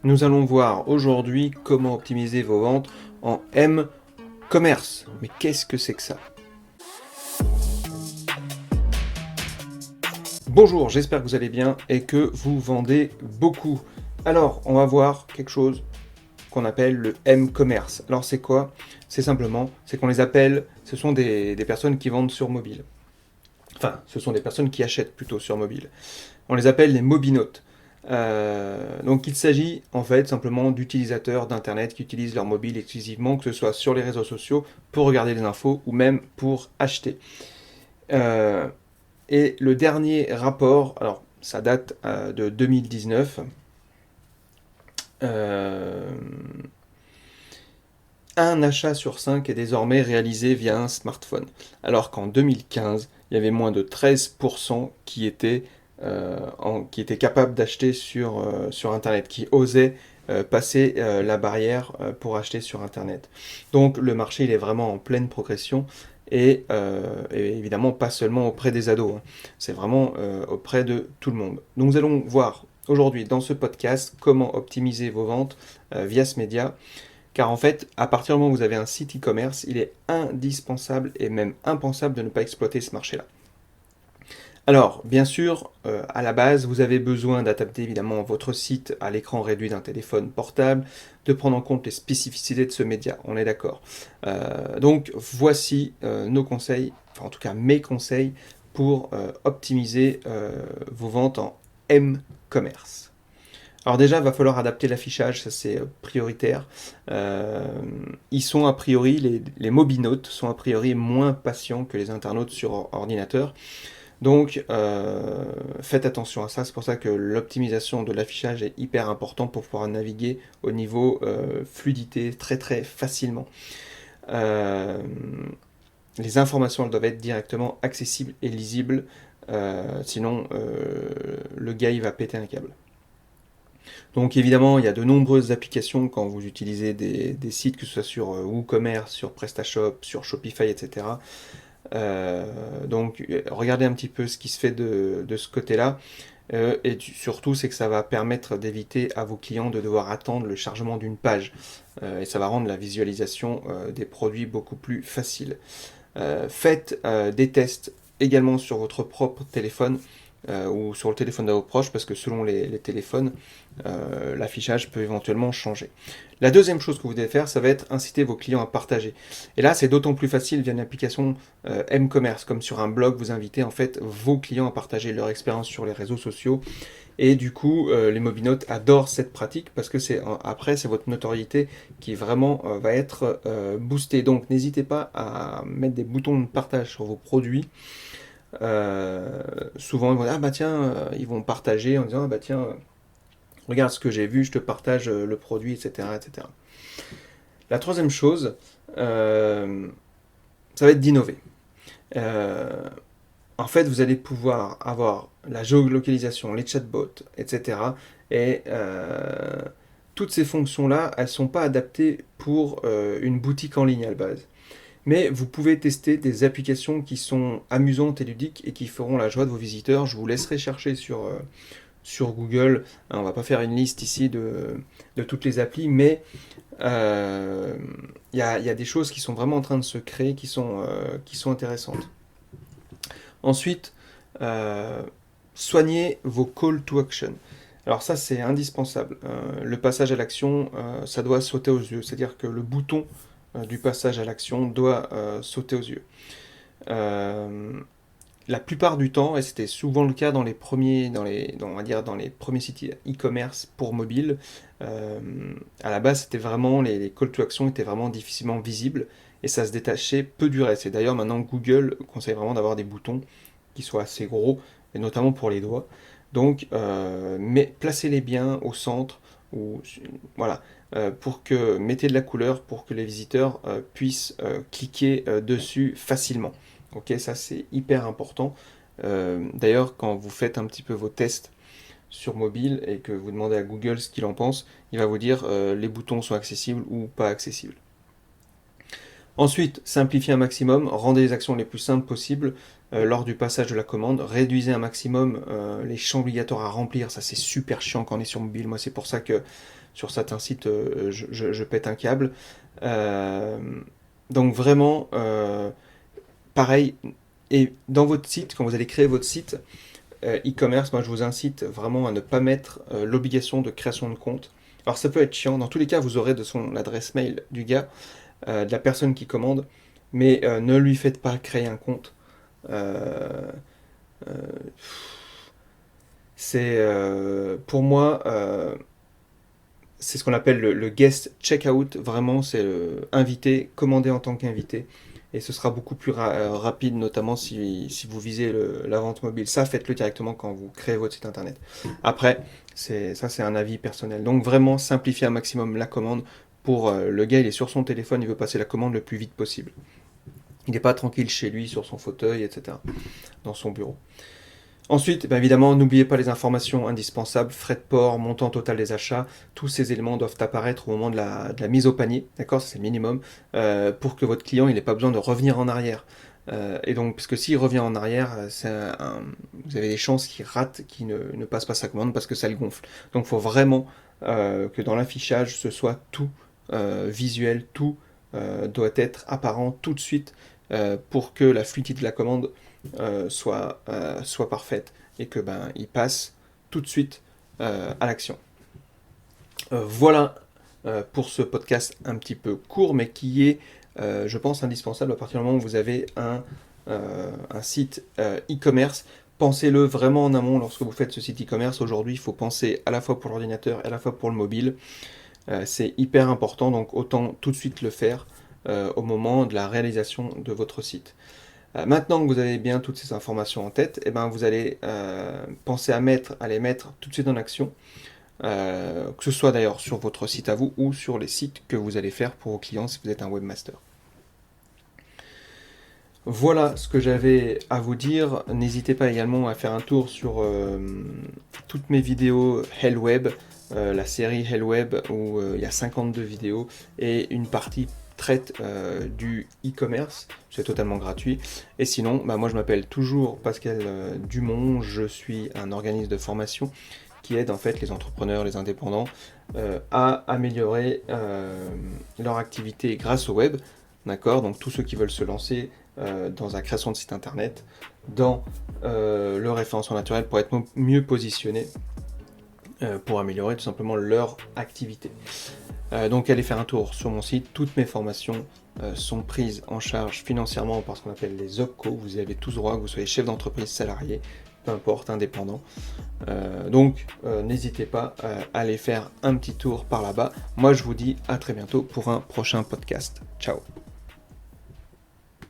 Nous allons voir aujourd'hui comment optimiser vos ventes en M-commerce. Mais qu'est-ce que c'est que ça? Bonjour, j'espère que vous allez bien et que vous vendez beaucoup. Alors, on va voir quelque chose qu'on appelle le M-commerce. Alors, c'est quoi? C'est qu'on les appelle, ce sont des personnes qui vendent sur mobile. Enfin, ce sont des personnes qui achètent plutôt sur mobile. On les appelle les mobinautes. Donc il s'agit en fait simplement d'utilisateurs d'Internet qui utilisent leur mobile exclusivement, que ce soit sur les réseaux sociaux, pour regarder les infos ou même pour acheter. Euh, et le dernier rapport, alors ça date de 2019, euh, un achat sur 5 est désormais réalisé via un smartphone, alors qu'en 2015, il y avait moins de 13% qui étaient capables d'acheter sur Internet, qui osaient passer la barrière pour acheter sur Internet. Donc le marché il est vraiment en pleine progression et évidemment pas seulement auprès des ados, hein. C'est vraiment auprès de tout le monde. Donc nous allons voir aujourd'hui dans ce podcast comment optimiser vos ventes via ce média. Car en fait, à partir du moment où vous avez un site e-commerce, il est indispensable et même impensable de ne pas exploiter ce marché-là. Alors, bien sûr, à la base, vous avez besoin d'adapter évidemment votre site à l'écran réduit d'un téléphone portable, de prendre en compte les spécificités de ce média, on est d'accord. Donc, voici nos conseils, enfin en tout cas mes conseils pour optimiser vos ventes en M-commerce. Alors déjà, il va falloir adapter l'affichage, ça c'est prioritaire. Euh, ils sont a priori, les mobinautes sont a priori moins patients que les internautes sur ordinateur. Donc faites attention à ça, c'est pour ça que l'optimisation de l'affichage est hyper important pour pouvoir naviguer au niveau fluidité très très facilement. Euh, les informations elles doivent être directement accessibles et lisibles, sinon le gars il va péter un câble. Donc évidemment, il y a de nombreuses applications quand vous utilisez des sites, que ce soit sur WooCommerce, sur PrestaShop, sur Shopify, etc. Donc regardez un petit peu ce qui se fait de ce côté-là. Surtout, c'est que ça va permettre d'éviter à vos clients de devoir attendre le chargement d'une page. Et ça va rendre la visualisation des produits beaucoup plus facile. Faites des tests également sur votre propre téléphone ou sur le téléphone de vos proches, parce que selon les téléphones, l'affichage peut éventuellement changer. La deuxième chose que vous devez faire, ça va être inciter vos clients à partager. Et là, c'est d'autant plus facile via une application M-Commerce, comme sur un blog, vous invitez en fait vos clients à partager leur expérience sur les réseaux sociaux. Et du coup, les mobinautes adorent cette pratique parce que après, c'est votre notoriété qui vraiment va être boostée. Donc, n'hésitez pas à mettre des boutons de partage sur vos produits. Souvent, ils vont dire, ah bah tiens, ils vont partager en disant, ah bah tiens, regarde ce que j'ai vu, je te partage le produit, etc., etc. La troisième chose, ça va être d'innover. Euh, En fait, vous allez pouvoir avoir la géolocalisation, les chatbots, etc. Et toutes ces fonctions-là, elles ne sont pas adaptées pour une boutique en ligne à la base. Mais vous pouvez tester des applications qui sont amusantes et ludiques et qui feront la joie de vos visiteurs. Je vous laisserai chercher sur Google. On ne va pas faire une liste ici de toutes les applis, mais il y a des choses qui sont vraiment en train de se créer, qui sont intéressantes. Ensuite, euh, soignez vos call to action. Alors ça, c'est indispensable. Le passage à l'action, ça doit sauter aux yeux. C'est-à-dire que le bouton du passage à l'action doit sauter aux yeux. Euh, la plupart du temps, et c'était souvent le cas dans les premiers, on va dire dans les premiers sites e-commerce pour mobile, euh, à la base, c'était vraiment les call to action étaient vraiment difficilement visibles et ça se détachait peu du reste. Et d'ailleurs, maintenant, Google conseille vraiment d'avoir des boutons qui soient assez gros, et notamment pour les doigts. Donc, mais placez-les bien au centre, ou voilà, pour que mettez de la couleur pour que les visiteurs puissent cliquer dessus facilement. Ok, ça c'est hyper important. D'ailleurs, quand vous faites un petit peu vos tests sur mobile et que vous demandez à Google ce qu'il en pense, il va vous dire les boutons sont accessibles ou pas accessibles. Ensuite, simplifiez un maximum, rendez les actions les plus simples possibles lors du passage de la commande, réduisez un maximum les champs obligatoires à remplir, ça c'est super chiant quand on est sur mobile, moi c'est pour ça que sur certains sites je pète un câble. Donc vraiment, pareil, et dans votre site, quand vous allez créer votre site e-commerce, moi je vous incite vraiment à ne pas mettre l'obligation de création de compte. Alors ça peut être chiant, dans tous les cas vous aurez de l'adresse mail du gars, de la personne qui commande, mais ne lui faites pas créer un compte. Euh, euh, c'est pour moi, c'est ce qu'on appelle le guest checkout. Vraiment, c'est invité, commander en tant qu'invité. Et ce sera beaucoup plus rapide, notamment si vous visez la vente mobile. Ça, faites-le directement quand vous créez votre site internet. Après, c'est un avis personnel. Donc vraiment, simplifiez un maximum la commande. Pour le gars, il est sur son téléphone, il veut passer la commande le plus vite possible. Il n'est pas tranquille chez lui, sur son fauteuil, etc., dans son bureau. Ensuite, bien évidemment, n'oubliez pas les informations indispensables, frais de port, montant total des achats, tous ces éléments doivent apparaître au moment de la mise au panier, d'accord, c'est le minimum, pour que votre client n'ait pas besoin de revenir en arrière. Et donc, parce que s'il revient en arrière, vous avez des chances qu'il rate, qu'il ne passe pas sa commande parce que ça le gonfle. Donc, il faut vraiment que dans l'affichage, ce soit tout visuel, tout doit être apparent tout de suite pour que la fluidité de la commande soit parfaite et que il passe tout de suite à l'action. Voilà pour ce podcast un petit peu court, mais qui est, je pense, indispensable à partir du moment où vous avez un site e-commerce. Pensez-le vraiment en amont lorsque vous faites ce site e-commerce. Aujourd'hui, il faut penser à la fois pour l'ordinateur et à la fois pour le mobile. C'est hyper important, donc autant tout de suite le faire au moment de la réalisation de votre site. Maintenant que vous avez bien toutes ces informations en tête, vous allez penser à les mettre tout de suite en action, que ce soit d'ailleurs sur votre site à vous ou sur les sites que vous allez faire pour vos clients si vous êtes un webmaster. Voilà ce que j'avais à vous dire. N'hésitez pas également à faire un tour sur toutes mes vidéos HellWeb, la série HellWeb où il y a 52 vidéos et une partie traite du e-commerce, c'est totalement gratuit. Et sinon, moi je m'appelle toujours Pascal Dumont, je suis un organisme de formation qui aide en fait les entrepreneurs, les indépendants à améliorer leur activité grâce au web. D'accord, donc tous ceux qui veulent se lancer dans la création de site internet, dans le référencement naturel pour être mieux positionnés, pour améliorer tout simplement leur activité. Donc allez faire un tour sur mon site, toutes mes formations sont prises en charge financièrement par ce qu'on appelle les OPCO, vous y avez tous droit, que vous soyez chef d'entreprise, salarié, peu importe, indépendant. Donc n'hésitez pas à aller faire un petit tour par là-bas. Moi je vous dis à très bientôt pour un prochain podcast. Ciao.